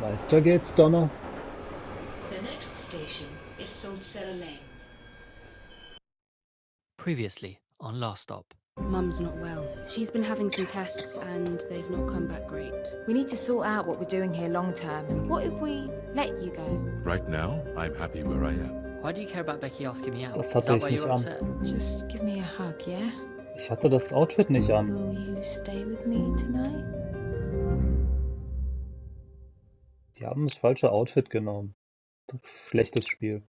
Weiter geht's, Donner. The next station is Saltcellar Lane. Previously on Last Stop. Mum's not well. She's been having some tests and they've not come back great. We need to sort out what we're doing here long term. What if we let you go? Right now, I'm happy where I am. Why do you care about Becky asking me out? Das Is hatte that ich why nicht you're an. upset? Just give me a hug, yeah? Ich hatte das Outfit nicht an. Will you stay with me tonight? Die haben das falsche Outfit genommen. Schlechtes Spiel.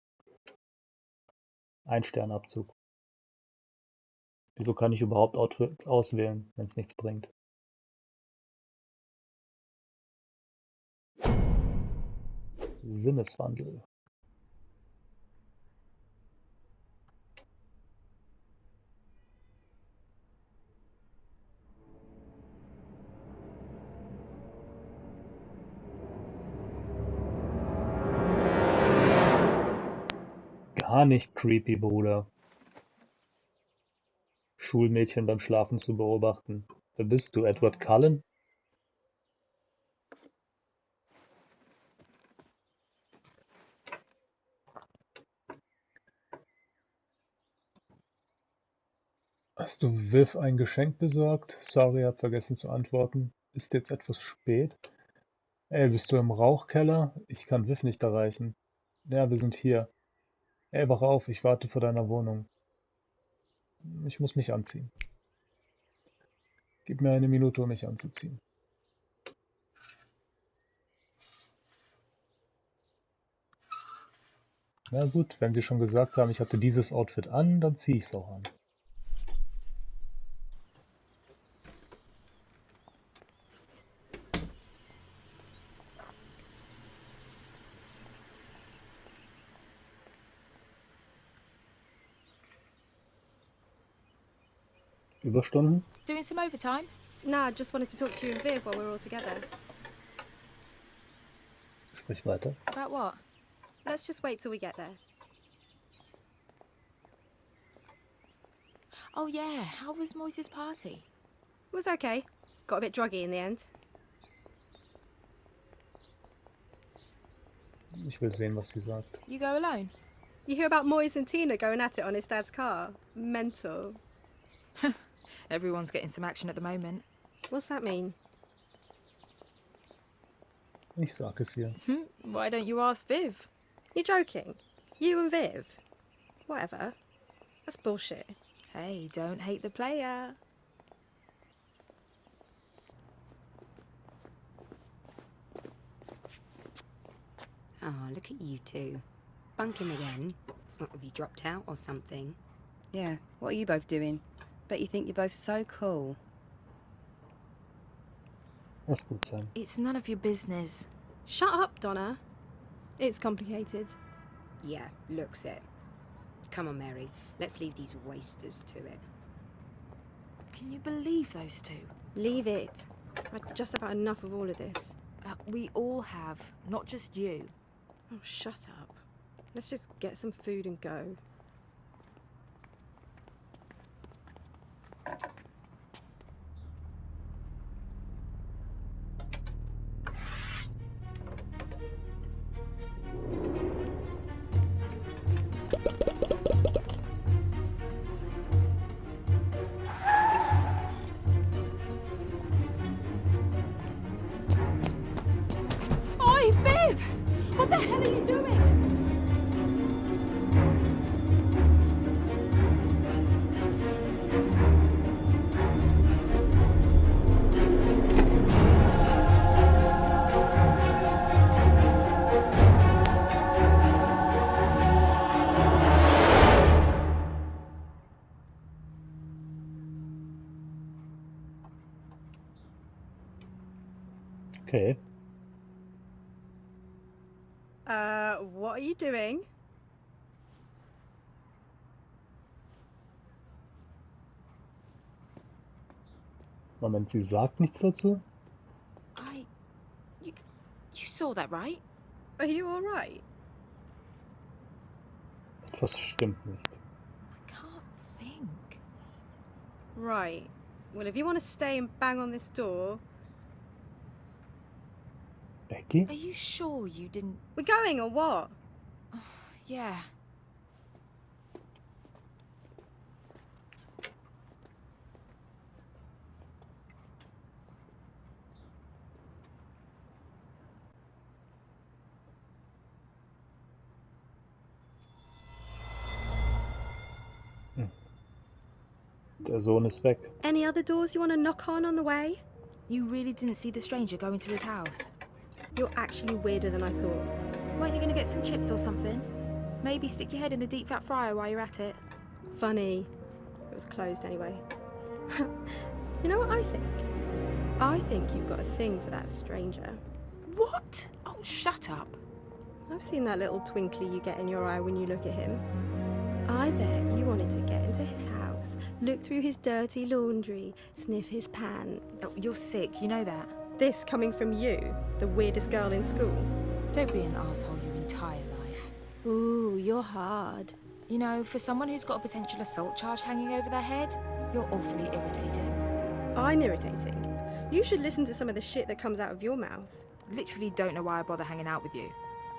1-Stern-Abzug. Wieso kann ich überhaupt Outfits auswählen, wenn es nichts bringt? Sinneswandel. Gar nicht creepy, Bruder. Schulmädchen beim Schlafen zu beobachten. Wer bist du, Edward Cullen? Hast du Viv ein Geschenk besorgt? Sorry, hab vergessen zu antworten. Ist jetzt etwas spät? Ey, bist du im Rauchkeller? Ich kann Viv nicht erreichen. Ja, wir sind hier. Ey, wach auf, ich warte vor deiner Wohnung. Ich muss mich anziehen. Gib mir eine Minute, um mich anzuziehen. Na gut, wenn Sie schon gesagt haben, ich hatte dieses Outfit an, dann ziehe ich es auch an. Überstunden? Doing some overtime? Nah, just wanted to talk to you and Viv while we're all together. Sprich weiter. About what? Let's just wait till we get there. Oh yeah, how was Moise's party? It was okay. Got a bit druggy in the end. Ich will sehen, was sie sagt. You go alone? You hear about Moise and Tina going at it on his dad's car? Mental. Everyone's getting some action at the moment. What's that mean? Ich sag es ihr. Why don't you ask Viv? You joking? You and Viv? Whatever. That's bullshit. Hey, don't hate the player. Ah, look at you two. Bunking again? What, have you dropped out or something? Yeah, what are you both doing? Bet you think you're both so cool. Lass gut sein. It's none of your business. Shut up, Donna. It's complicated. Yeah, looks it. Come on, Mary. Let's leave these wasters to it. Can you believe those two? Leave it. I've just about enough of all of this. We all have, not just you. Oh, shut up. Let's just get some food and go. Oi, Viv! What the hell are you doing? Okay. What are you doing? Moment, sie sagt nichts dazu? You saw that, right? Are you alright? Etwas stimmt nicht. I can't think. Right. Well, if you want to stay and bang on this door... Becky? Are you sure you didn't... We're going or what? Yeah. Der Sohn ist weg. Any other doors you want to knock on the way? You really didn't see the stranger go into his house? You're actually weirder than I thought. Weren't you going to get some chips or something? Maybe stick your head in the deep fat fryer while you're at it. Funny. It was closed anyway. You know what I think? I think you've got a thing for that stranger. What? Oh, shut up. I've seen that little twinkly you get in your eye when you look at him. I bet you wanted to get into his house, look through his dirty laundry, sniff his pants. Oh, you're sick, you know that. This coming from you, the weirdest girl in school. Don't be an asshole your entire life. Ooh, you're hard. You know, for someone who's got a potential assault charge hanging over their head, you're awfully irritating. I'm irritating. You should listen to some of the shit that comes out of your mouth. Literally don't know why I bother hanging out with you.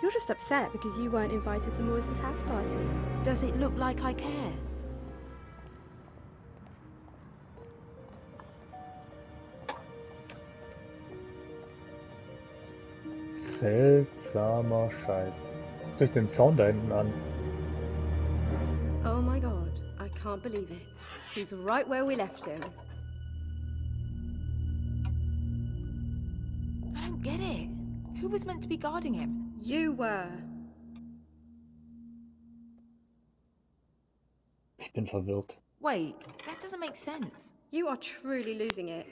You're just upset because you weren't invited to Moise's house party. Does it look like I care? Seltsamer Scheiß. Guckt euch den Zaun da hinten an. Oh my god, I can't believe it. He's right where we left him. I don't get it. Who was meant to be guarding him? You were. Ich bin verwirrt. Wait, that doesn't make sense. You are truly losing it.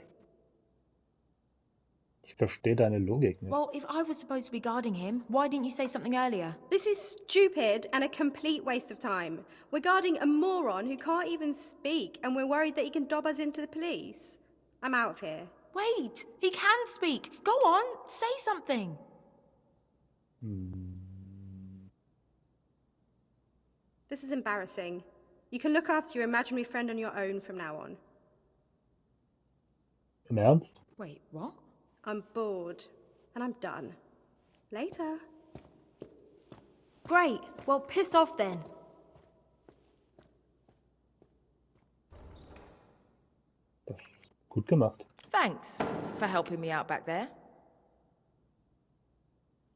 Ich verstehe deine Logik nicht. Well, if I was supposed to be guarding him, why didn't you say something earlier? This is stupid and a complete waste of time. We're guarding a moron who can't even speak, and we're worried that he can dob us into the police. I'm out of here. Wait, he can speak. Go on, say something. This is embarrassing. You can look after your imaginary friend on your own from now on. Im Ernst? Wait, what? I'm bored, and I'm done. Later. Great, well, piss off then. Das ist gut gemacht. Thanks for helping me out back there.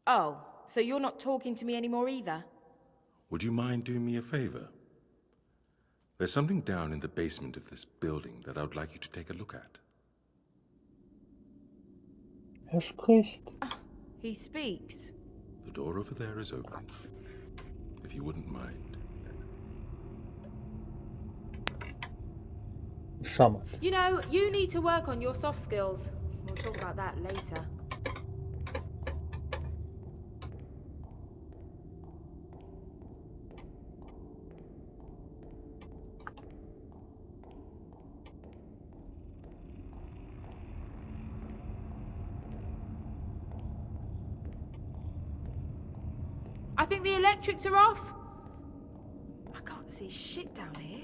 Oh, so you're not talking to me anymore either? Would you mind doing me a favor? There's something down in the basement of this building that I would like you to take a look at. Spricht. He speaks. The door over there is open, if you wouldn't mind. Charmant. You know, you need to work on your soft skills. We'll talk about that later. I think the electrics are off. I can't see shit down here.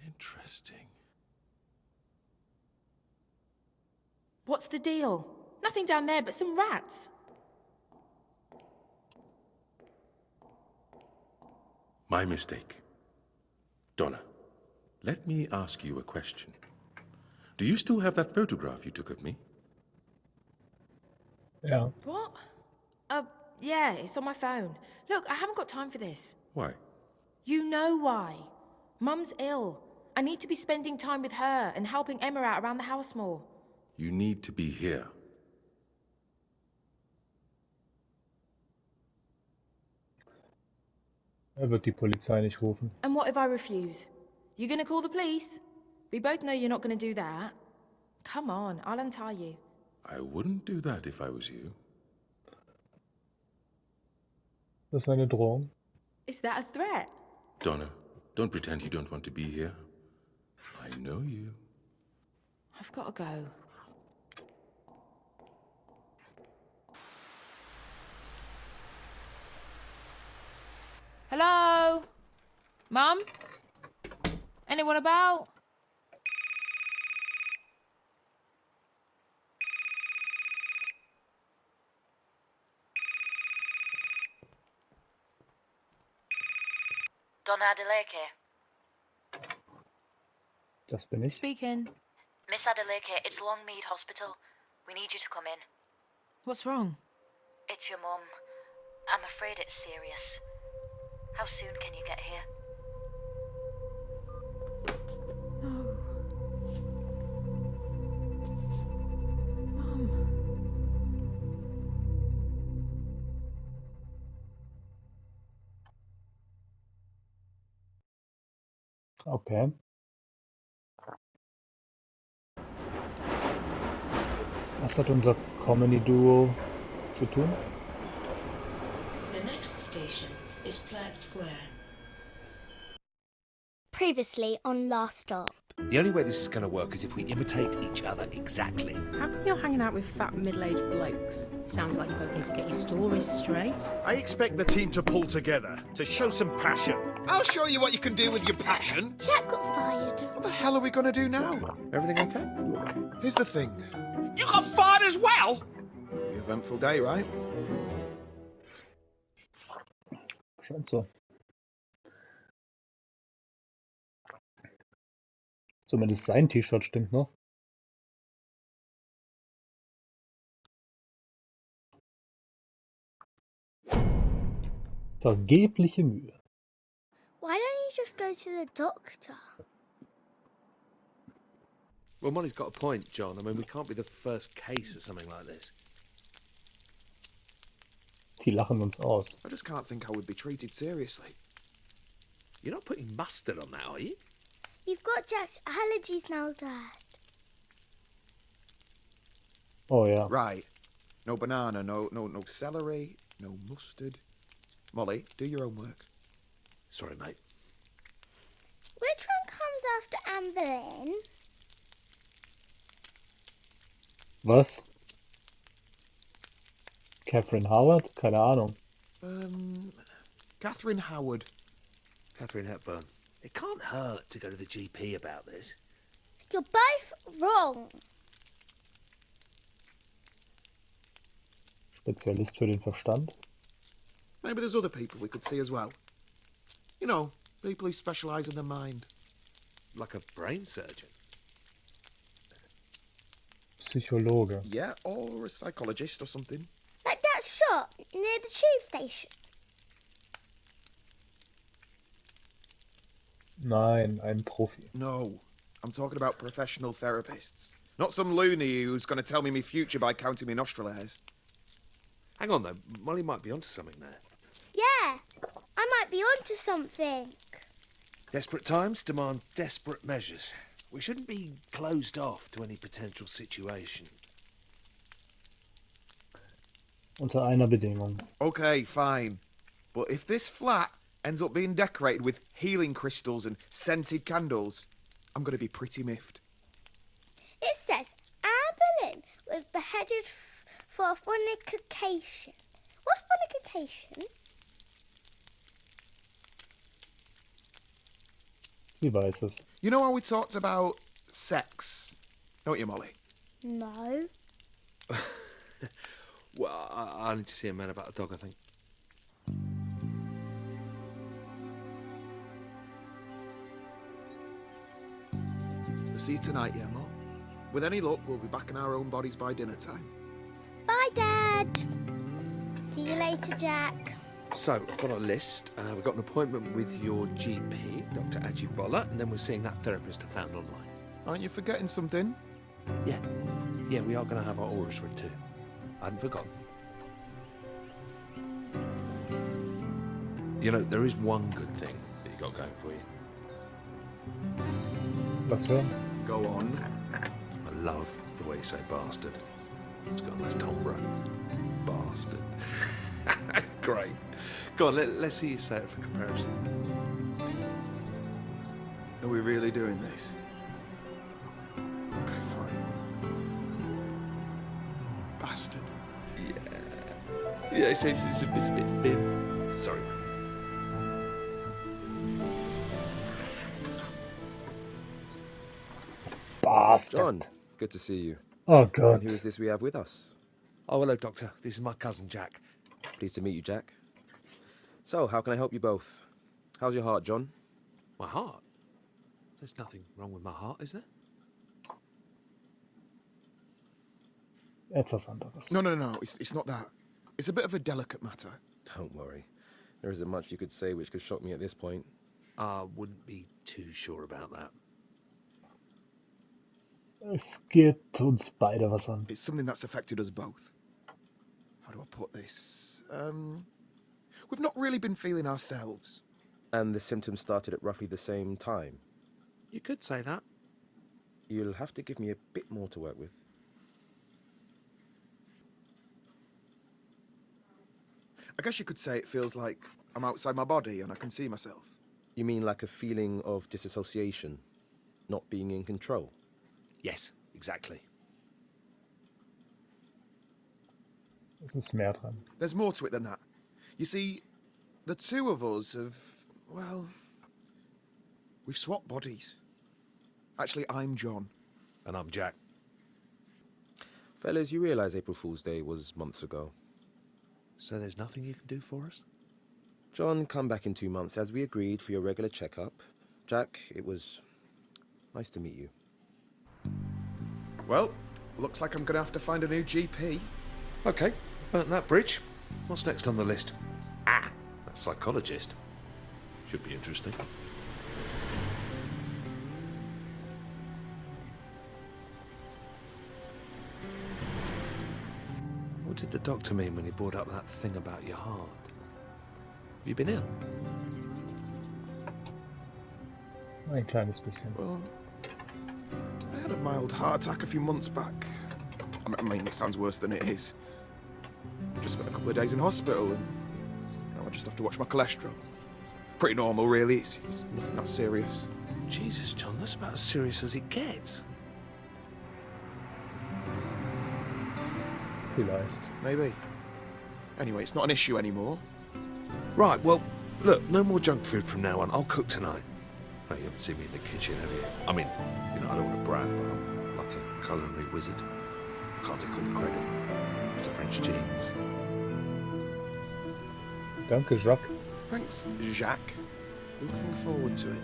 Interesting. What's the deal? Nothing down there but some rats. My mistake. Donna, let me ask you a question. Do you still have that photograph you took of me? Ja. What? Yeah, it's on my phone. Look, I haven't got time for this. Why? You know why. Mum's ill. I need to be spending time with her and helping Emma out around the house more. You need to be here. Wird die Polizei nicht rufen. And what if I refuse? You gonna call the police? We both know you're not gonna do that. Come on, I'll untie you. I wouldn't do that if I was you. Das ist eine Drohung. Is that a threat? Donna, don't pretend you don't want to be here. I know you. I've gotta go. Hello? Mum? Anyone about? Donna Adeleke. Das bin ich. Speaking. Miss Adeleke, it's Longmead Hospital. We need you to come in. What's wrong? It's your mum. I'm afraid it's serious. How soon can you get here? No. Mum. Okay. Was hat unser Comedy-Duo zu tun? The next station is Platt Square. Previously on Last Stop. The only way this is going to work is if we imitate each other exactly. How come you're hanging out with fat middle-aged blokes? Sounds like you both need to get your stories straight. I expect the team to pull together, to show some passion. I'll show you what you can do with your passion. Jack got fired. What the hell are we going to do now? Everything okay? Here's the thing. You got fired as well? Pretty eventful day, right? Scheint so. Zumindest sein T-Shirt stimmt noch. Vergebliche Mühe. Why don't you just go to the doctor? Well, Molly's got a point, John. I mean, we can't be the first case of something like this. Die lachen uns aus. I just can't think I would be treated seriously. You're not putting mustard on that, are you? You've got Jack's allergies now, Dad. Oh yeah. Right. No banana, no celery, no mustard. Molly, do your homework. Sorry, mate. Which one comes after Anne Boleyn? Was? Catherine Howard? Keine Ahnung. Catherine Howard. Catherine Hepburn. It can't hurt to go to the GP about this. You're both wrong. Spezialist für den Verstand? Maybe there's other people we could see as well. You know, people who specialise in the mind. Like a brain surgeon? Psychologe. Yeah, or a psychologist or something. Like that shop near the tube station. Nein, ein Profi. No, I'm talking about professional therapists. Not some loony who's going to tell me my future by counting me nostril hairs. Hang on, though. Molly might be onto something there. Yeah, I might be onto something. Desperate times demand desperate measures. We shouldn't be closed off to any potential situation. Unter einer Bedingung. Okay, fine. But if this flat ends up being decorated with healing crystals and scented candles, I'm going to be pretty miffed. It says Anne Boleyn was beheaded for fornication. What's fornication? Sie weiß es. You know how we talked about sex, don't you, Molly? No. Well, I need to see a man about a dog, I think. We'll see you tonight, yeah, Mom? With any luck, we'll be back in our own bodies by dinner time. Bye, Dad. See you later, Jack. So, I've got a list. We've got an appointment with your GP, Dr. Ajibola, and then we're seeing that therapist I found online. Aren't you forgetting something? Yeah. Yeah, we are going to have our auras read too. I hadn't forgotten. You know, there is one good thing that you got going for you. Was hören? Go on. I love the way you say bastard. It's got a nice timbre. Bastard. Great. Go on, let's see you say it for comparison. Are we really doing this? Okay, fine. Bastard. Yeah, it's a bit thin. Sorry. Bastard. John, good to see you. Oh, God. And who is this we have with us? Oh, hello, Doctor. This is my cousin, Jack. Pleased to meet you, Jack. So, how can I help you both? How's your heart, John? My heart? There's nothing wrong with my heart, is there? Etwas anderes. No. It's not that. It's a bit of a delicate matter. Don't worry. There isn't much you could say which could shock me at this point. I wouldn't be too sure about that. Es geht uns beide was an. It's something that's affected us both. How do I put this? We've not really been feeling ourselves. And the symptoms started at roughly the same time? You could say that. You'll have to give me a bit more to work with. I guess you could say it feels like I'm outside my body and I can see myself. You mean like a feeling of disassociation? Not being in control? Yes, exactly. Es ist mehr dran. There's more to it than that. You see, the two of us have, well, we've swapped bodies. Actually, I'm John. And I'm Jack. Fellas, you realise April Fool's Day was months ago. So there's nothing you can do for us? John, come back in 2 months as we agreed for your regular checkup. Jack, it was nice to meet you. Well, looks like I'm going to have to find a new GP. Okay, burnt that bridge. What's next on the list? Ah, that psychologist. Should be interesting. What did the doctor mean when he brought up that thing about your heart? Have you been ill? Ein kleines bisschen. Well, I had a mild heart attack a few months back. I mean, it sounds worse than it is. I just spent a couple of days in hospital and now I just have to watch my cholesterol. Pretty normal, really. It's nothing that serious. Jesus, John, that's about as serious as it gets. Vielleicht. Maybe. Anyway, it's not an issue anymore. Right, well, look, no more junk food from now on. I'll cook tonight. Oh, you haven't seen me in the kitchen, have you? I mean, you know, I don't want to brag, but I'm like a culinary wizard. Can't take all the credit. It's the French genes. Danke, Jacques. Thanks, Jacques. Looking forward to it.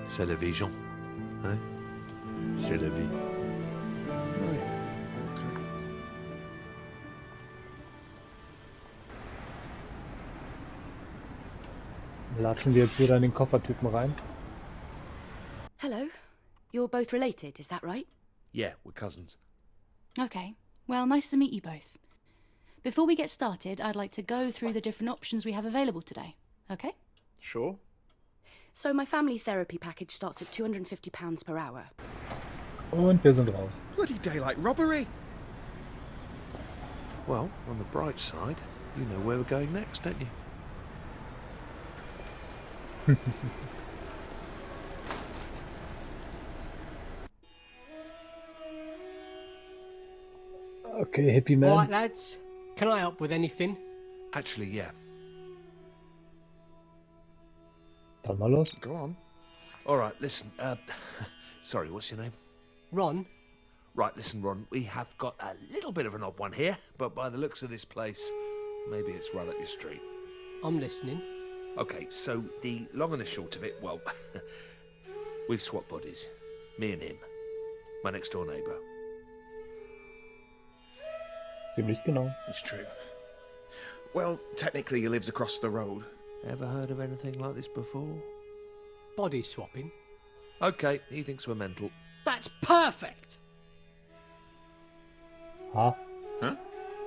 C'est la vie, Jean. Eh? C'est la vie. Right. Okay. Latschen wir jetzt wieder in den Koffertypen rein? Hello. You're both related, is that right? Yeah, we're cousins. Okay. Well, nice to meet you both. Before we get started, I'd like to go through the different options we have available today. Okay? Sure. So my family therapy package starts at £250 per hour. Und wir sind raus. Bloody daylight robbery! Well, on the bright side, you know where we're going next, don't you? Okay, hippie man. All right, lads. Can I help with anything? Actually, yeah. Dann mal los. Go on. All right, listen. Sorry, what's your name? Ron. Right, listen, Ron. We have got a little bit of an odd one here, but by the looks of this place, maybe it's right up your street. I'm listening. Okay, so the long and the short of it, well, we've swapped bodies. Me and him. My next door neighbour. Ziemlich genau. It's true. Well, technically he lives across the road. Ever heard of anything like this before? Body swapping. Okay, he thinks we're mental. That's perfect! Huh? Huh?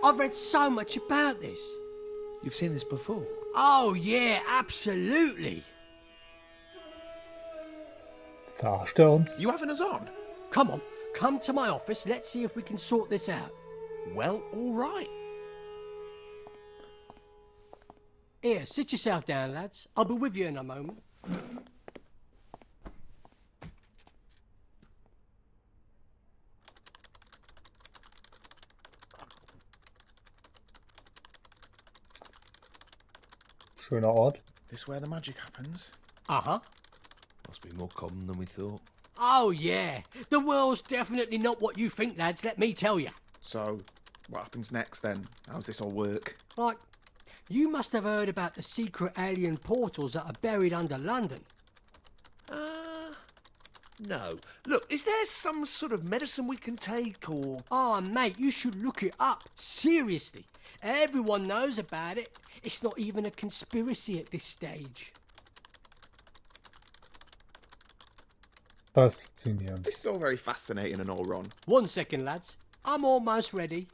I've read so much about this. You've seen this before? Oh, yeah, absolutely. Verarscht er uns? You having us on? Come on, come to my office. Let's see if we can sort this out. Well, all right. Here, sit yourself down, lads. I'll be with you in a moment. Schöner Ort. This where the magic happens? Uh-huh. Must be more common than we thought. Oh, yeah. The world's definitely not what you think, lads, let me tell you. So, what happens next then? How's this all work? Like, you must have heard about the secret alien portals that are buried under London. No. Look, is there some sort of medicine we can take, or... Oh, mate, you should look it up. Seriously. Everyone knows about it. It's not even a conspiracy at this stage. Faszinierend. This is all very fascinating and all, Ron. 1 second, lads. I'm almost ready.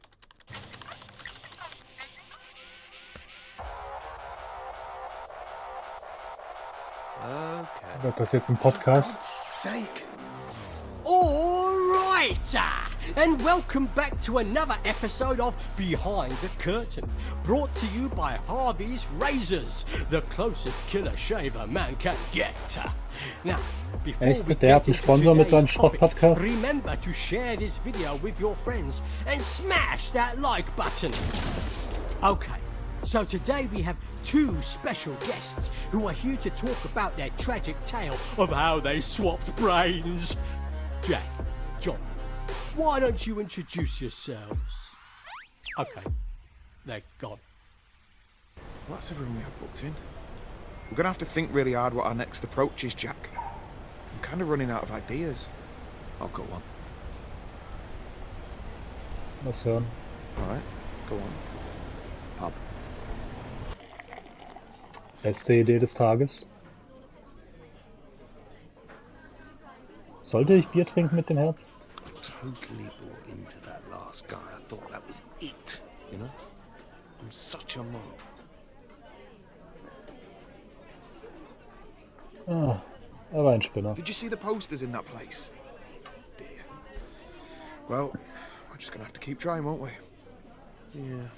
Okay. Wird das jetzt im Podcast? Sake. All right, and welcome back to another episode of Behind the Curtain, brought to you by Harvey's Razors, the closest killer shave a man can get. Now, before Echt? we Der hat get einen into Sponsor mit seinem today's topic, Schrott-Podcast? remember to share this video with your friends and smash that like button. Okay. So today we have two special guests who are here to talk about their tragic tale of how they swapped brains. Jack, John, why don't you introduce yourselves? Okay, they're gone. Well, that's everyone we had booked in. We're going to have to think really hard what our next approach is, Jack. I'm kind of running out of ideas. I've got one. Lass hören. All right, go on. Pub. Beste Idee des Tages. Sollte ich Bier trinken mit dem Herz? Totally bought into that last guy. I thought that was it, you know? I'm such a mob. Ah, er war ein Spinner. Did you see the posters in that place? Dear. Well, we're just going to have to keep trying, won't we? Yeah.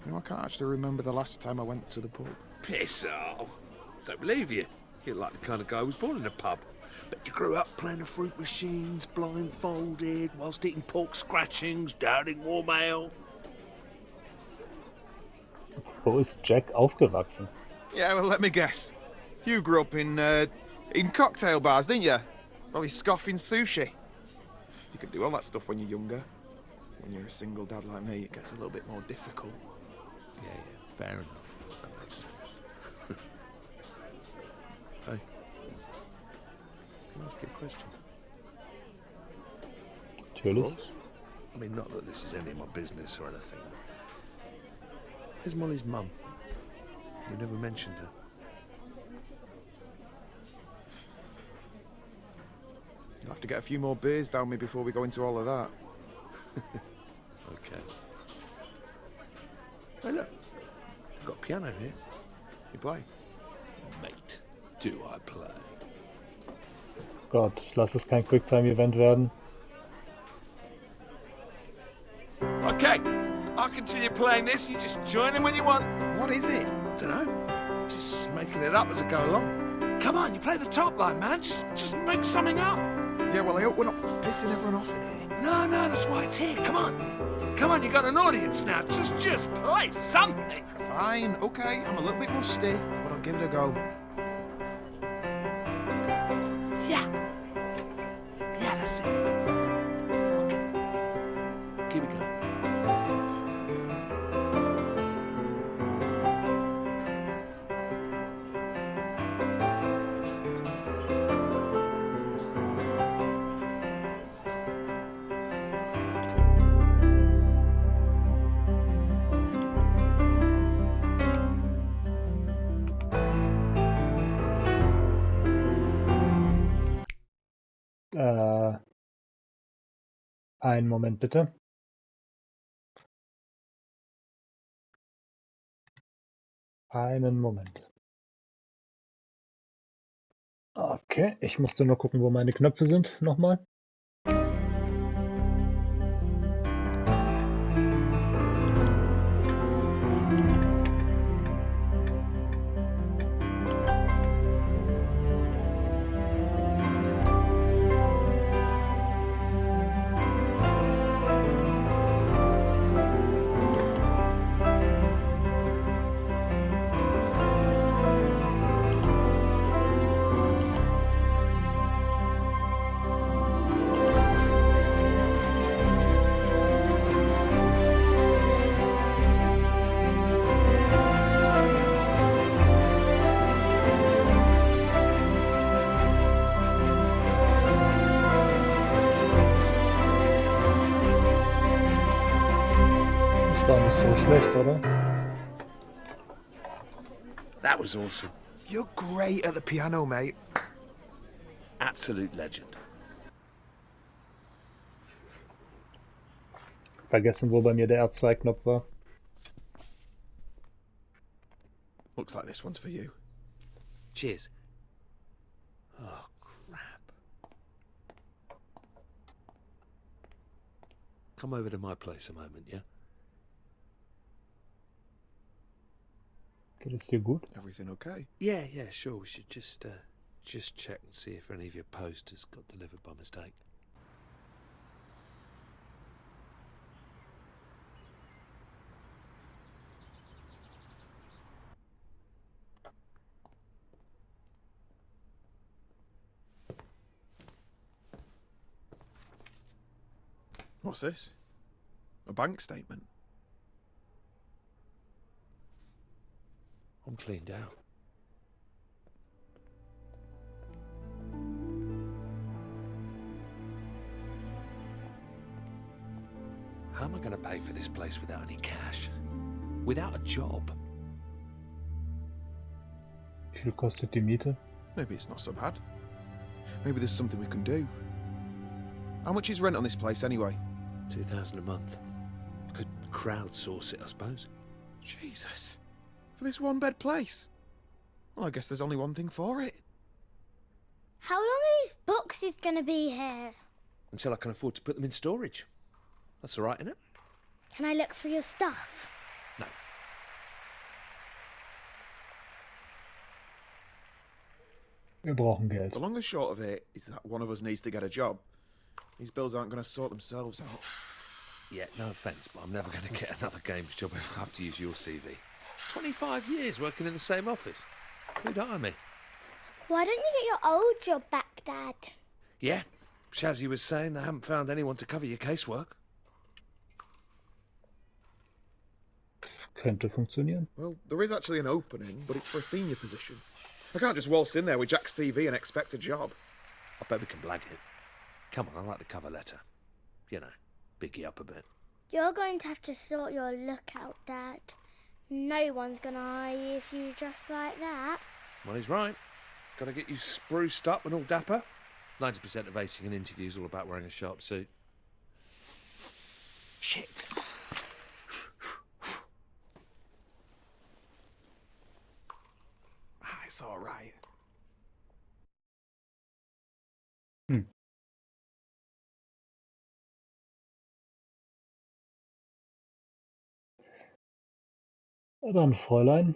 You know, I can't actually remember the last time I went to the pub. Piss off. Don't believe you. You're like the kind of guy who was born in a pub. But you grew up playing the fruit machines, blindfolded, whilst eating pork scratchings, downing warm ale. Wo ist Jack aufgewachsen? Yeah, well, let me guess. You grew up in cocktail bars, didn't you? Probably scoffing sushi. You can do all that stuff when you're younger. When you're a single dad like me, it gets a little bit more difficult. Yeah, fair enough. That makes sense. Hey, can I ask you a question? Natürlich. I mean, not that this is any of my business or anything. Where's Molly's mum? You never mentioned her. You'll have to get a few more beers down me before we go into all of that. Okay. Hey, look. I've got a piano here. You play? Mate, do I play? Gott, lass es kein Quicktime-Event werden. Okay, I'll continue playing this. You just join in when you want. What is it? Dunno. Just making it up as I go along. Come on, you play the top line, man. Just make something up. Yeah, well, I hope we're not pissing everyone off in here. No, that's why it's here. Come on. Come on, you got an audience now. Just play something. Fine, okay. I'm a little bit rusty, but I'll give it a go. Yeah. Yeah, that's it. Okay. Keep it going. Einen Moment bitte. Einen Moment. Okay, ich musste nur gucken, wo meine Knöpfe sind. Nochmal. Das war nicht so schlecht, oder? That was awesome. You're great at the piano, mate. Absolute legend. Vergessen, wo bei mir der R2-Knopf war. Looks like this one's for you. Cheers. Oh, crap. Come over to my place a moment, yeah? Geht es dir gut? Everything okay? Yeah, sure. We should just check and see if any of your posters got delivered by mistake. What's this? A bank statement? I'm cleaned out. How am I going to pay for this place without any cash? Without a job? Wie viel kostet die Miete? Maybe it's not so bad. Maybe there's something we can do. How much is rent on this place anyway? 2,000 a month. Could crowdsource it, I suppose. Jesus. For this one-bed place? Well, I guess there's only one thing for it. How long are these boxes going to be here? Until I can afford to put them in storage. That's all right, isn't it? Can I look for your stuff? No. Wir brauchen Geld. The long and short of it is that one of us needs to get a job. These bills aren't going to sort themselves out. Yeah, no offence, but I'm never going to get another games job if I have to use your CV. 25 years working in the same office. Who'd hire me? Why don't you get your old job back, Dad? Yeah, Shazzy was saying they haven't found anyone to cover your casework. Könnte funktionieren. Well, there is actually an opening, but it's for a senior position. I can't just waltz in there with Jack's CV and expect a job. I bet we can blag it. Come on, I like the cover letter. You know, big you up a bit. You're going to have to sort your look out, Dad. No one's going to hire you if you dress like that. Well, he's right. Got to get you spruced up and all dapper. 90% of acing an interview is all about wearing a sharp suit. Shit. It's all right. Dann, Fräulein.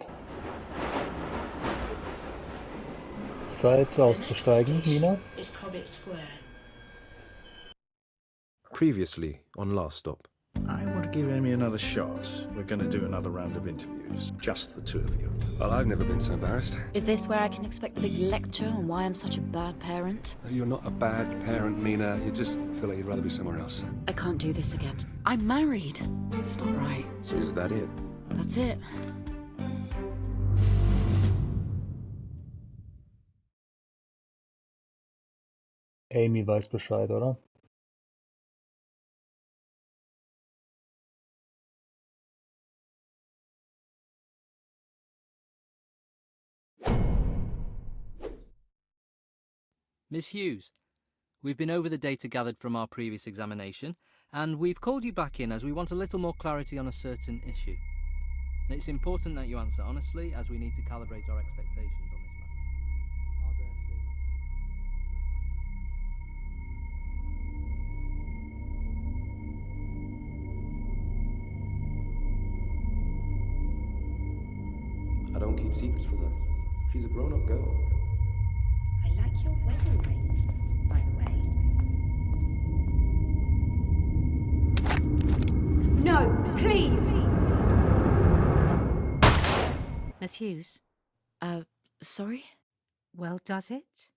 Zeit auszusteigen, Nina. Is Cobbett Square. Previously on Last Stop. I want to give Amy another shot. We're going to do another round of interviews. Just the two of you. Well, I've never been so embarrassed. Is this where I can expect the big lecture on why I'm such a bad parent? You're not a bad parent, Mina. You just feel like you'd rather be somewhere else. I can't do this again. I'm married. It's not right. So is that it? That's it. Amy weiß Bescheid, oder? Miss Hughes, We've been over the data gathered from our previous examination, and we've called you back in as we want a little more clarity on a certain issue. It's important that you answer honestly, as we need to calibrate our expectations on this matter. I don't keep secrets from her. She's a grown-up girl. I like your wedding ring, by the way. No, please! Miss Hughes? Sorry? Well, does it?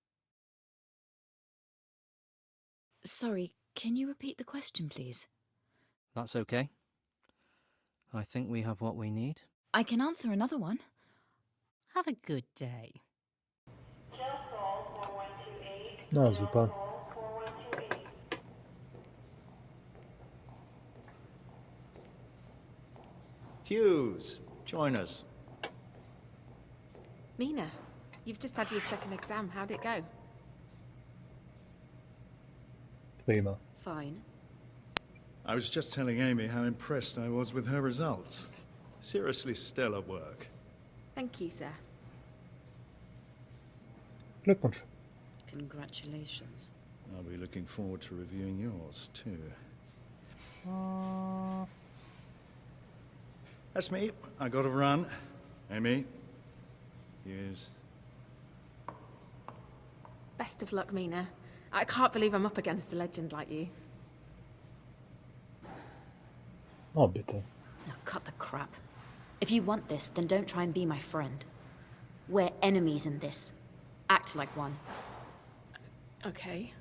Sorry, can you repeat the question, please? That's okay. I think we have what we need. I can answer another one. Have a good day. Na, super. Hughes, join us. Mina, you've just had your second exam. How'd it go? Prima. Fine. I was just telling Amy how impressed I was with her results. Seriously stellar work. Thank you, sir. Glückwunsch. Congratulations. I'll be looking forward to reviewing yours, too. That's me. I gotta run. Amy. Hughes. Best of luck, Mina. I can't believe I'm up against a legend like you. Oh, bitte. Now cut the crap. If you want this, then don't try and be my friend. We're enemies in this. Act like one. Okay.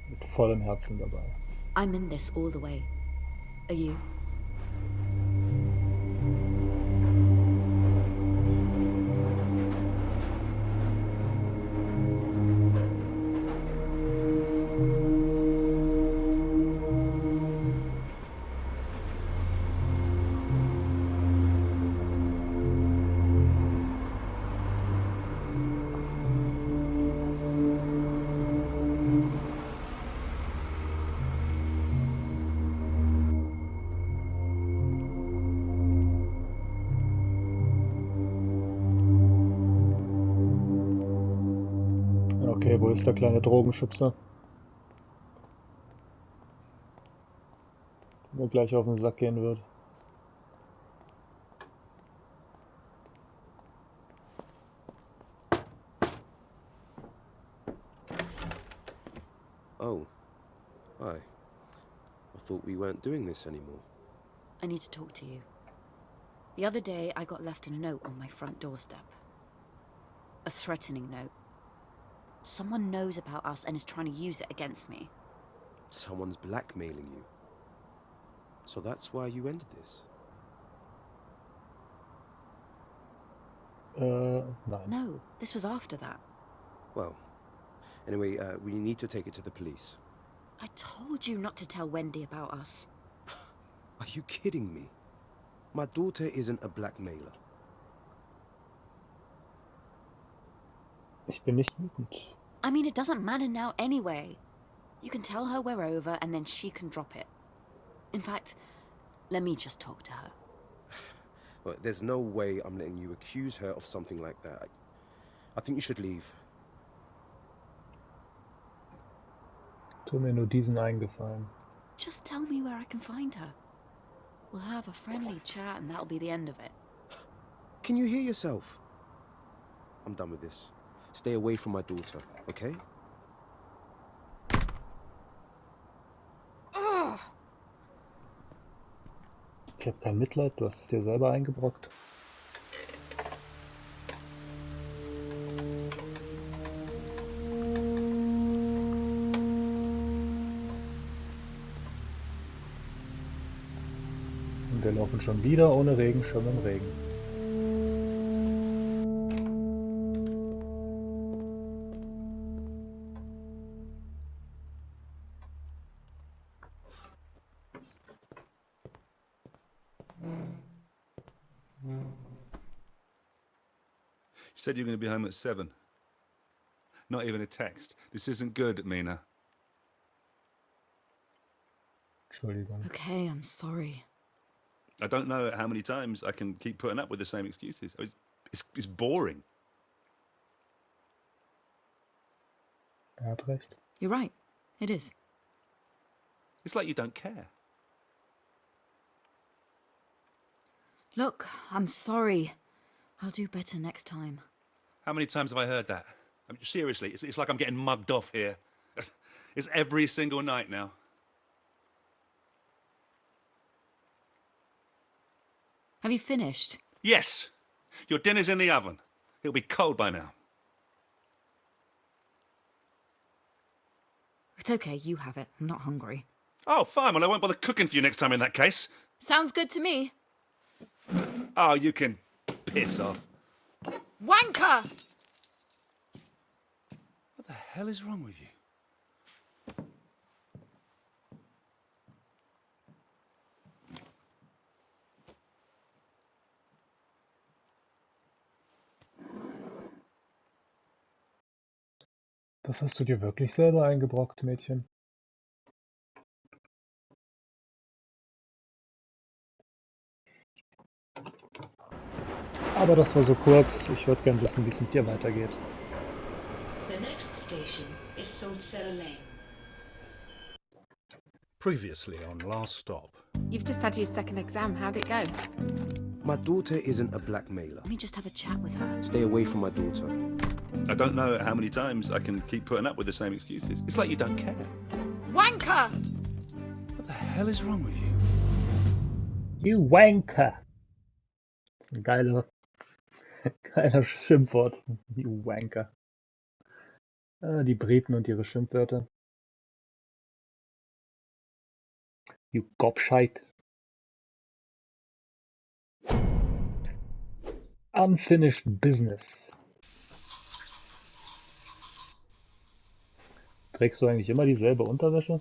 Mit vollem Herzen dabei. I'm in this all the way. Are you? Okay, wo ist der kleine Drogenschubser? Der mir gleich auf den Sack gehen wird. Oh. Hi. I thought we weren't doing this anymore. I need to talk to you. The other day, I got left a note on my front doorstep. A threatening note. Someone knows about us and is trying to use it against me. Someone's blackmailing you. So that's why you ended this? Nein. No, this was after that. Well, anyway, we need to take it to the police. I told you not to tell Wendy about us. Are you kidding me? My daughter isn't a blackmailer. Ich bin nicht wütend. I mean, it doesn't matter now anyway. You can tell her we're over and then she can drop it. In fact, let me just talk to her. Well, there's no way I'm letting you accuse her of something like that. I think you should leave. Tu mir nur diesen Eingefallen. Just tell me where I can find her. We'll have a friendly chat and that'll be the end of it. Can you hear yourself? I'm done with this. Stay away from my daughter, okay? Ich habe kein Mitleid, du hast es dir selber eingebrockt. Und wir laufen schon wieder ohne Regenschirm im Regen. You said you were going to be home at 7. Not even a text. This isn't good, Mina. Entschuldigung. Okay, I'm sorry. I don't know how many times I can keep putting up with the same excuses. It's boring. Er hat recht. You're right. It is. It's like you don't care. Look, I'm sorry. I'll do better next time. How many times have I heard that? I mean, seriously, it's like I'm getting mugged off here. It's every single night now. Have you finished? Yes! Your dinner's in the oven. It'll be cold by now. It's okay, you have it. I'm not hungry. Oh, fine. Well, I won't bother cooking for you next time in that case. Sounds good to me. Oh, you can piss off. Wanker! What the hell is wrong with you? Das hast du dir wirklich selber eingebrockt, Mädchen. Aber das war so kurz. Ich würde gern wissen, wie es mit dir weitergeht. The next station is Saltzella Lane. Previously on Last Stop. You've just had your second exam. How'd it go? My daughter isn't a blackmailer. Let me just have a chat with her. Stay away from my daughter. I don't know how many times I can keep putting up with the same excuses. It's like you don't care. Wanker! What the hell is wrong with you? You wanker! Das ist ein geiler Schimpfwort. You wanker. Die Briten und ihre Schimpfwörter. You gobshite. Unfinished business. Trägst du eigentlich immer dieselbe Unterwäsche?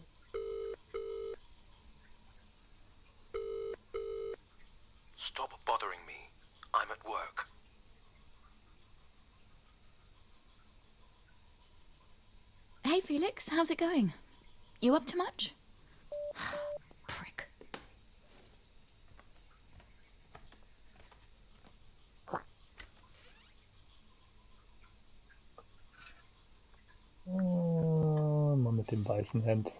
Stop bothering me. I'm at work. Hey, Felix, how's it going? You up to much? Prick. Oh, mal mit dem weißen Hemd.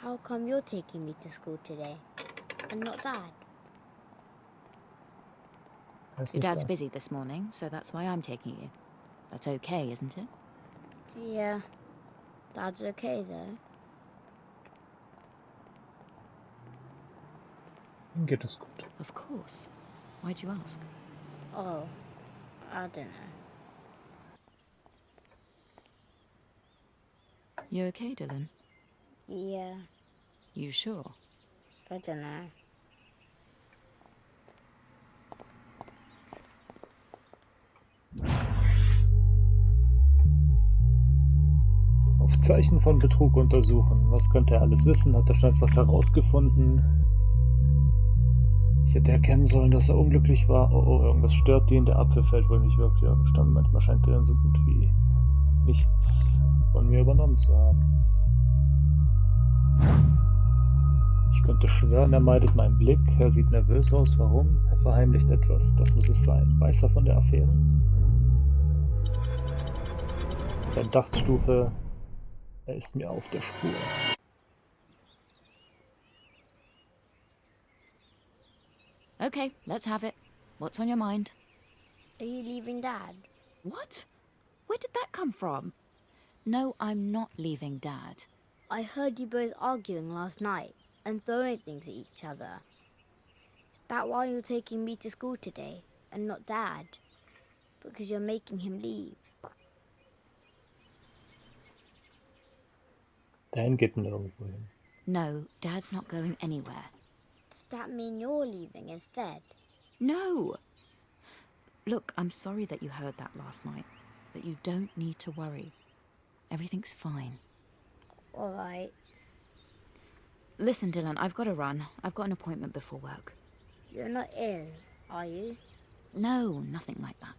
How come you're taking me to school today and not Dad? Your dad's busy this morning, so that's why I'm taking you. That's okay, isn't it? Yeah. Dad's okay though. Ihm geht es gut. Of course. Why'd you ask? Oh, I don't know. You okay, Dylan? Yeah, You sure? I don't know. Auf Zeichen von Betrug untersuchen. Was könnte er alles wissen? Hat er schon etwas herausgefunden? Ich hätte erkennen sollen, dass er unglücklich war. Oh, irgendwas stört ihn. Der Apfel fällt wohl nicht wirklich auf den Stamm. Manchmal scheint er so gut wie nichts von mir übernommen zu haben. Ich könnte schwören, er meidet meinen Blick. Er sieht nervös aus. Warum? Er verheimlicht etwas. Das muss es sein. Weiß er von der Affäre? Verdachtsstufe. Er ist mir auf der Spur. Okay, let's have it. What's on your mind? Are you leaving Dad? What? Where did that come from? No, I'm not leaving Dad. I heard you both arguing last night and throwing things at each other. Is that why you're taking me to school today and not Dad? Because you're making him leave. Dan geht nirgendwo hin. No, Dad's not going anywhere. Does that mean you're leaving instead? No! Look, I'm sorry that you heard that last night, but you don't need to worry. Everything's fine. All right. Listen, Dylan, I've got to run. I've got an appointment before work. You're not ill, are you? No, nothing like that.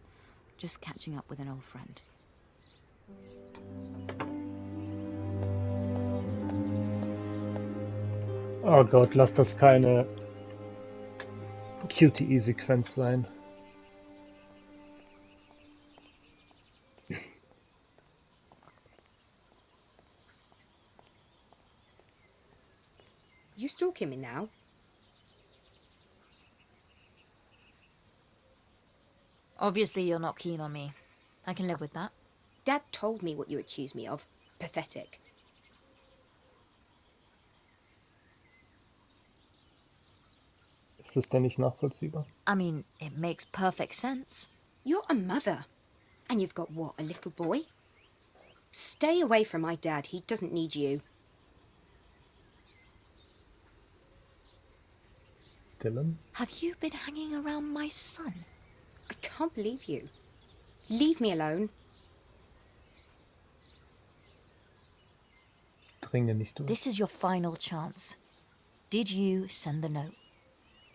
Just catching up with an old friend. Oh Gott, lass das keine QTE-Sequenz sein. You stalking me now? Obviously, you're not keen on me. I can live with that. Dad told me what you accused me of. Pathetic. Ist das denn nicht nachvollziehbar? I mean, it makes perfect sense. You're a mother. And you've got what, a little boy? Stay away from my dad. He doesn't need you. Dylan? Have you been hanging around my son? I can't believe you. Leave me alone. Dringe nicht durch. This is your final chance. Did you send the note?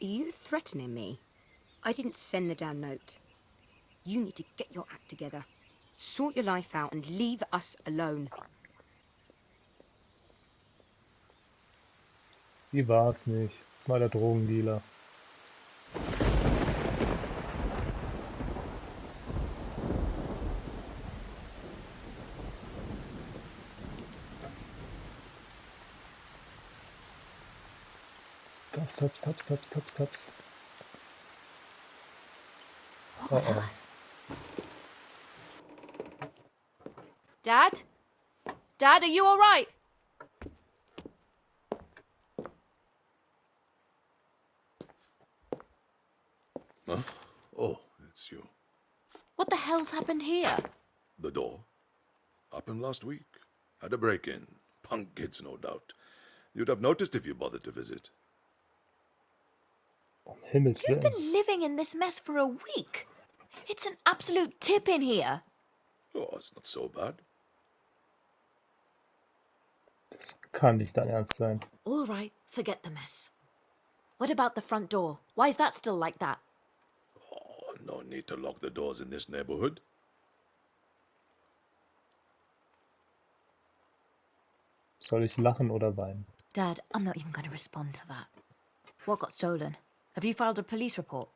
Are you threatening me? I didn't send the damn note. You need to get your act together. Sort your life out and leave us alone. Die war's nicht. Das war der Drogendealer. Stops. What on earth? Dad? Dad, are you all right? Huh? Oh, it's you. What the hell's happened here? The door. Happened last week. Had a break-in. Punk kids, no doubt. You'd have noticed if you bothered to visit. Himmels You've Willen. been living in this mess for a week. It's an absolute tip in here. Oh, it's not so bad. Das kann nicht dein Ernst sein. All right, forget the mess. What about the front door? Why is that still like that? Oh, no need to lock the doors in this neighborhood. Soll ich lachen oder weinen? Dad, I'm not even going to respond to that. What got stolen? Have you filed a police report?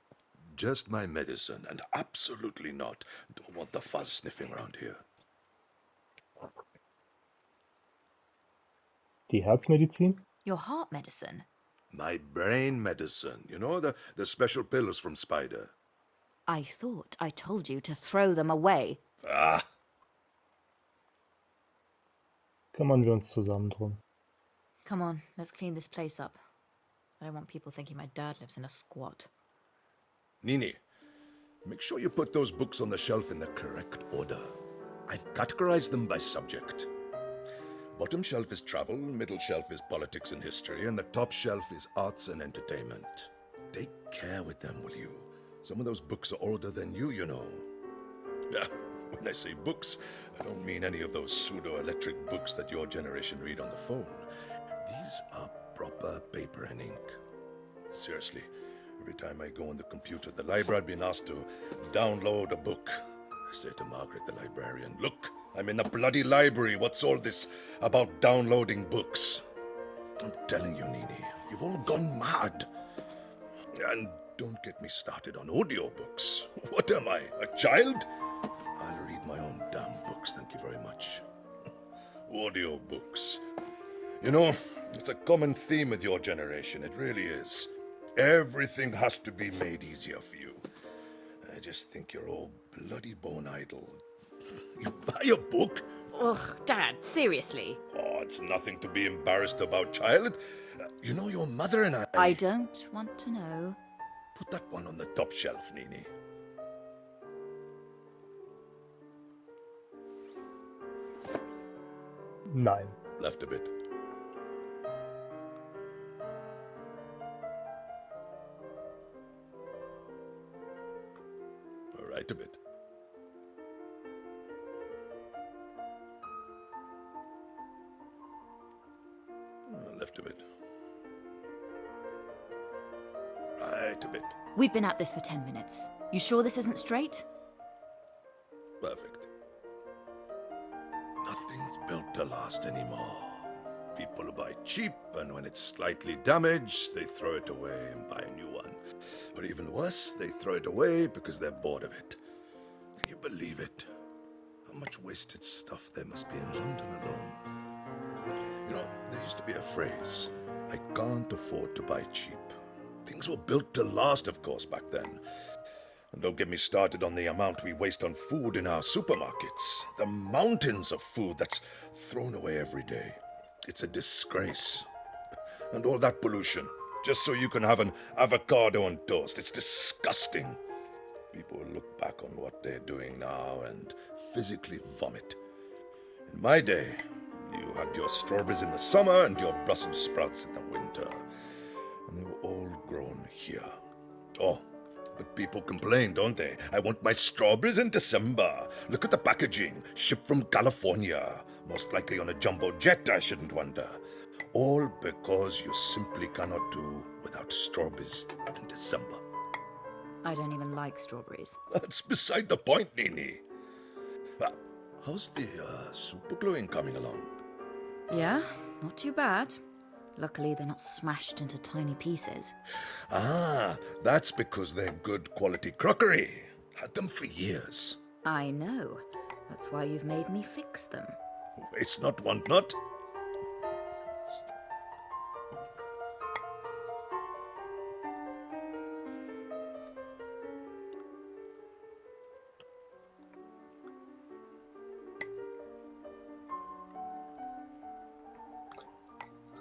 Just my medicine, and absolutely not. Don't want the fuzz sniffing around here. Die Herzmedizin? Your heart medicine? My brain medicine. You know, the special pills from Spider. I thought I told you to throw them away. Ah! Kümmern wir uns zusammen drum. Come on, let's clean this place up. I don't want people thinking my dad lives in a squat. Nini, make sure you put those books on the shelf in the correct order. I've categorized them by subject. Bottom shelf is travel, middle shelf is politics and history, and the top shelf is arts and entertainment. Take care with them, will you? Some of those books are older than you know. Yeah, when I say books, I don't mean any of those pseudo-electric books that your generation read on the phone. These are proper paper and ink. Seriously, every time I go on the computer at the library, I've been asked to download a book. I say to Margaret, the librarian, look, I'm in the bloody library. What's all this about downloading books? I'm telling you, Nini, you've all gone mad. And don't get me started on audiobooks. What am I, a child? I'll read my own damn books, thank you very much. Audiobooks. You know, it's a common theme with your generation, it really is. Everything has to be made easier for you. I just think you're all bloody bone idle. You buy a book? Ugh, Dad, seriously. Oh, it's nothing to be embarrassed about, child. You know, your mother and I don't want to know. Put that one on the top shelf, Nini. Nein. Left a bit. Right a bit. Left a bit. Right a bit. We've been at this for 10 minutes. You sure this isn't straight? Perfect. Nothing's built to last anymore. People buy cheap, and when it's slightly damaged, they throw it away and buy a new one. Or even worse, they throw it away because they're bored of it. Can you believe it? How much wasted stuff there must be in London alone. You know, there used to be a phrase, I can't afford to buy cheap. Things were built to last, of course, back then. And don't get me started on the amount we waste on food in our supermarkets. The mountains of food that's thrown away every day. It's a disgrace. And all that pollution, just so you can have an avocado on toast. It's disgusting. People will look back on what they're doing now and physically vomit. In my day, you had your strawberries in the summer and your Brussels sprouts in the winter. And they were all grown here. Oh, but people complain, don't they? I want my strawberries in December. Look at the packaging. Shipped from California. Most likely on a jumbo jet, I shouldn't wonder. All because you simply cannot do without strawberries in December. I don't even like strawberries. That's beside the point, Nini. How's the super gluing coming along? Yeah, not too bad. Luckily, they're not smashed into tiny pieces. Ah, that's because they're good quality crockery. Had them for years. I know. That's why you've made me fix them. It's not want not.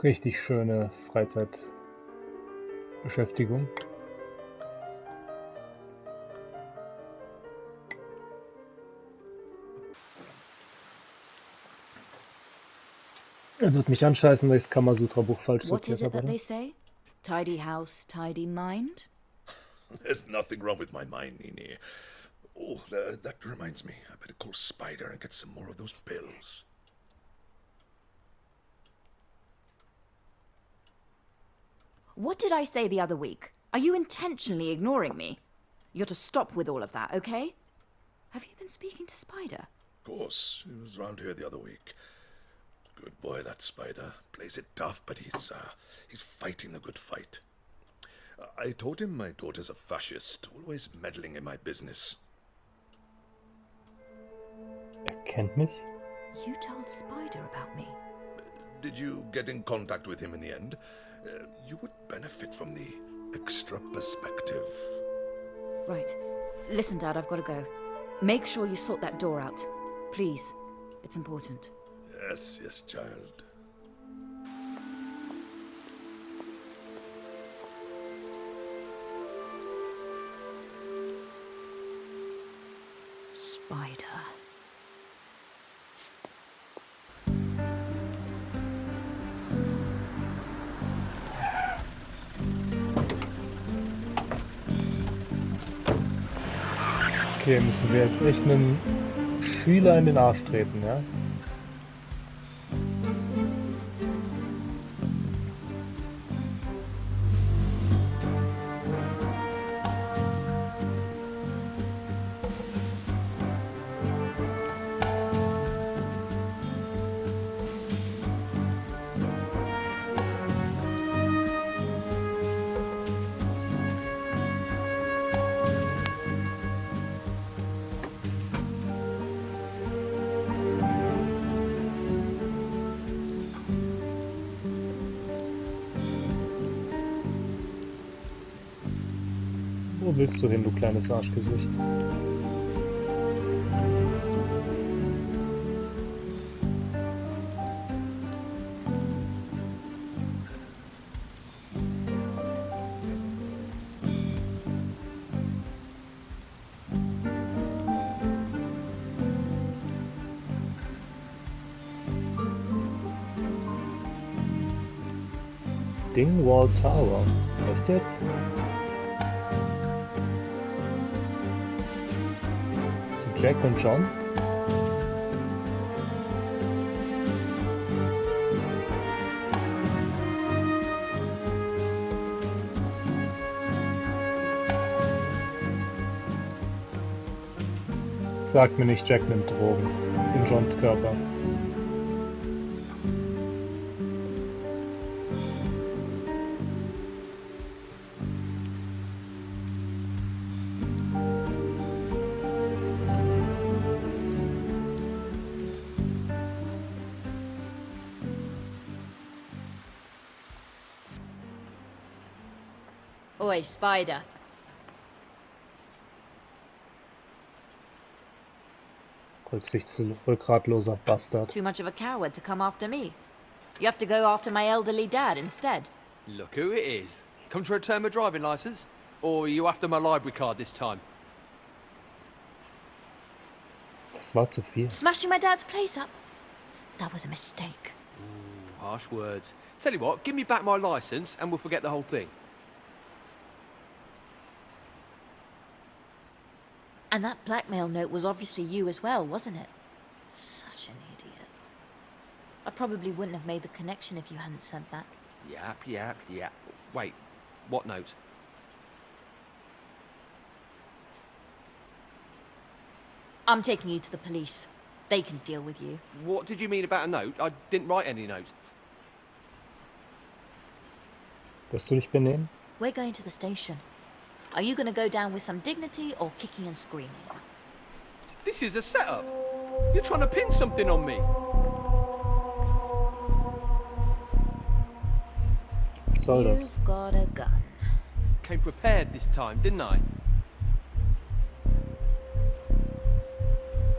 Richtig schöne Freizeitbeschäftigung. Er wird mich anscheißen, weil ich das Kamasutra-Buch falsch What is sortiert it habe, that they oder? say? Tidy house, tidy mind? There's nothing wrong with my mind, Nini. Oh, that reminds me. I better call Spider and get some more of those pills. What did I say the other week? Are you intentionally ignoring me? You're to stop with all of that, okay? Have you been speaking to Spider? Of course. He was round here the other week. Good boy, that Spider. Plays it tough, but he's fighting the good fight. I told him my daughter's a fascist, always meddling in my business. Er kennt mich? You told Spider about me. Did you get in contact with him in the end? You would benefit from the extra perspective. Right. Listen, Dad, I've got to go. Make sure you sort that door out. Please. It's important. Yes, yes, child. Spider. Okay, müssen wir jetzt echt einen Schüler in den Arsch treten, ja? Wo willst du hin, du kleines Arschgesicht? Dingwall Tower. Echt jetzt? Zu Jack und John? Sag mir nicht, Jack nimmt Drogen. In Johns Körper. Oi, Spider. Rückgratloser Bastard. Too much of a coward to come after me. You have to go after my elderly dad instead. Look who it is. Come to return my driving licence? Or are you after my library card this time? Das war zu viel. Smashing my dad's place up? That was a mistake. Ooh, harsh words. Tell you what, give me back my licence and we'll forget the whole thing. And that blackmail note was obviously you as well, wasn't it? Such an idiot. I probably wouldn't have made the connection if you hadn't said that. Yap. Wait, what note? I'm taking you to the police. They can deal with you. What did you mean about a note? I didn't write any note. Wirst du dich benehmen? We're going to the station. Are you going to go down with some dignity or kicking and screaming? This is a setup. You're trying to pin something on me. Soll das? You've got a gun. Came prepared this time, didn't I?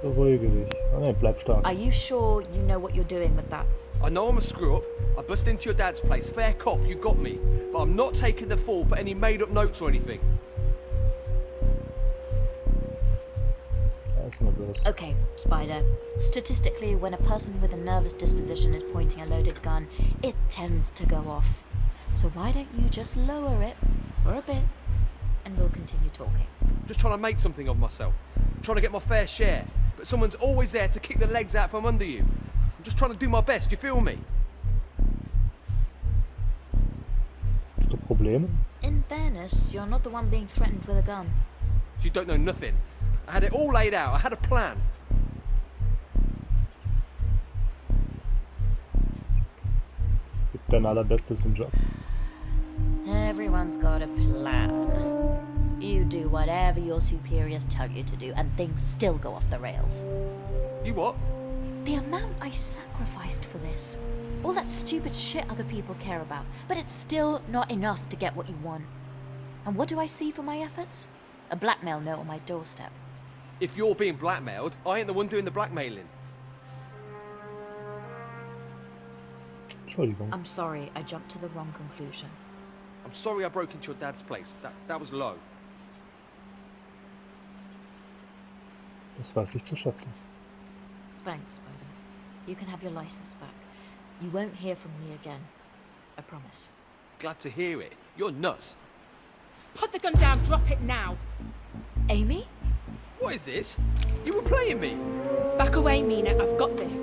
Beruhige dich. Oh ne, bleib stark. Are you sure you know what you're doing with that? I know I'm a screw-up. I bust into your dad's place. Fair cop, you got me. But I'm not taking the fall for any made-up notes or anything. That's not good. Okay, Spider. Statistically, when a person with a nervous disposition is pointing a loaded gun, it tends to go off. So why don't you just lower it for a bit, and we'll continue talking. Just trying to make something of myself. Trying to get my fair share. But someone's always there to kick the legs out from under you. I'm just trying to do my best, you feel me? Hast du Probleme? In fairness, you're not the one being threatened with a gun. You don't know nothing. I had it all laid out. I had a plan. Gib dein allerbestes im Job. Everyone's got a plan. You do whatever your superiors tell you to do, and things still go off the rails. You what? The amount I sacrificed for this. All that stupid shit other people care about, but it's still not enough to get what you want. And what do I see for my efforts? A blackmail note on my doorstep. If you're being blackmailed, I ain't the one doing the blackmailing. Entschuldigung. I'm sorry, I jumped to the wrong conclusion. I'm sorry I broke into your dad's place. That was low. Das weiß ich zu schätzen. Thanks, Spider. You can have your license back. You won't hear from me again. I promise. Glad to hear it. You're nuts. Put the gun down, drop it now. Amy? What is this? You were playing me. Back away, Mina, I've got this.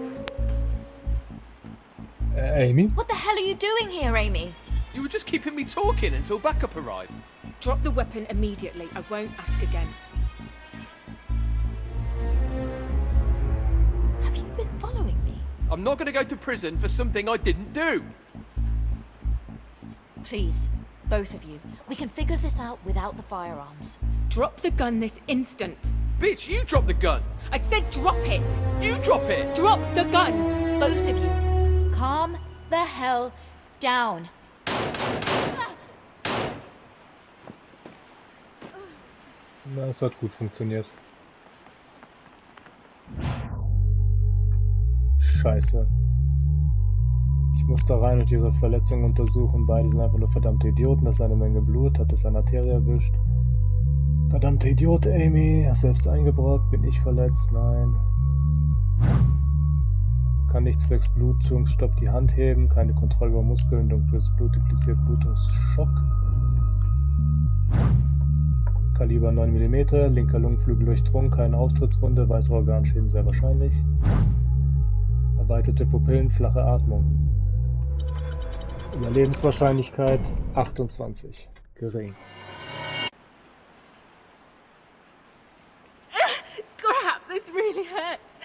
Amy? What the hell are you doing here, Amy? You were just keeping me talking until backup arrived. Drop the weapon immediately. I won't ask again. Have you been following me? I'm not going to go to prison for something I didn't do. Please, both of you. We can figure this out without the firearms. Drop the gun this instant. Bitch, you drop the gun. I said drop it. You drop it. Drop the gun. Both of you. Calm the hell down. Na, es hat gut funktioniert. Scheiße. Ich muss da rein und ihre Verletzungen untersuchen. Beide sind einfach nur verdammte Idioten. Das ist eine Menge Blut. Hat das eine Arterie erwischt? Verdammte Idiot, Amy. Hast selbst eingebrockt. Bin ich verletzt? Nein. Kann nicht zwecks Blutung. Stoppt die Hand heben. Keine Kontrolle über Muskeln. Dunkles Blut impliziert Blutungsschock. Kaliber 9 mm. Linker Lungenflügel durchdrungen. Keine Austrittswunde. Weitere Organschäden sehr wahrscheinlich. Erweiterte Pupillen, flache Atmung. Überlebenswahrscheinlichkeit 28. Gering. Crap, this really hurts.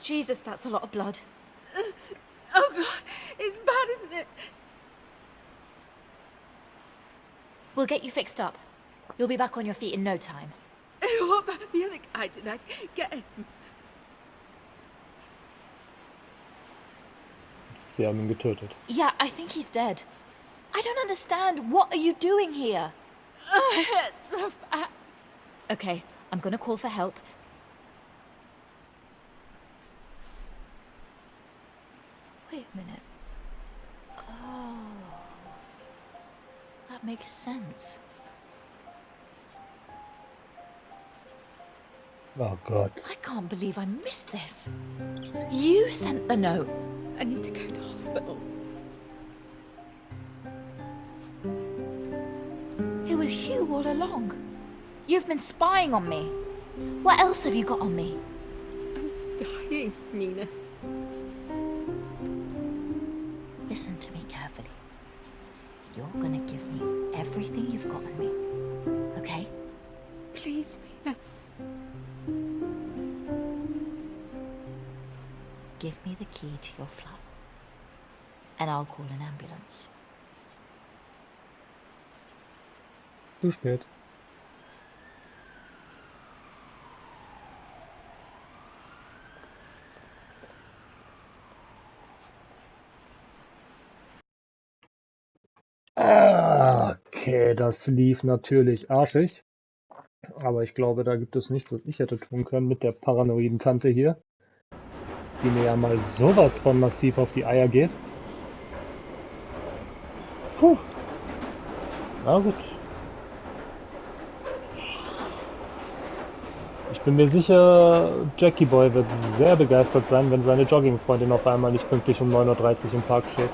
Jesus, that's a lot of blood. Oh God, it's bad, isn't it? We'll get you fixed up. You'll be back on your feet in no time. What about the other guy? Did I get him? Sie haben ihn getötet. Yeah, I think he's dead. I don't understand. What are you doing here? Oh, it hurts so bad. Okay, I'm gonna call for help. Wait a minute. Oh. That makes sense. Oh God. I can't believe I missed this. You sent the note. I need to go to hospital. It was you all along. You've been spying on me. What else have you got on me? I'm dying, Mina. Listen to me carefully. You're gonna give me everything you've got on me. Okay? Please, Mina. Give me the key to your flat. And I'll call an ambulance. Zu spät. Okay, das lief natürlich arschig. Aber ich glaube, da gibt es nichts, was ich hätte tun können mit der paranoiden Tante hier, die mir ja mal sowas von massiv auf die Eier geht. Puh. Na gut. Ich bin mir sicher, Jackie Boy wird sehr begeistert sein, wenn seine Joggingfreundin auf einmal nicht pünktlich um 9:30 Uhr im Park steht.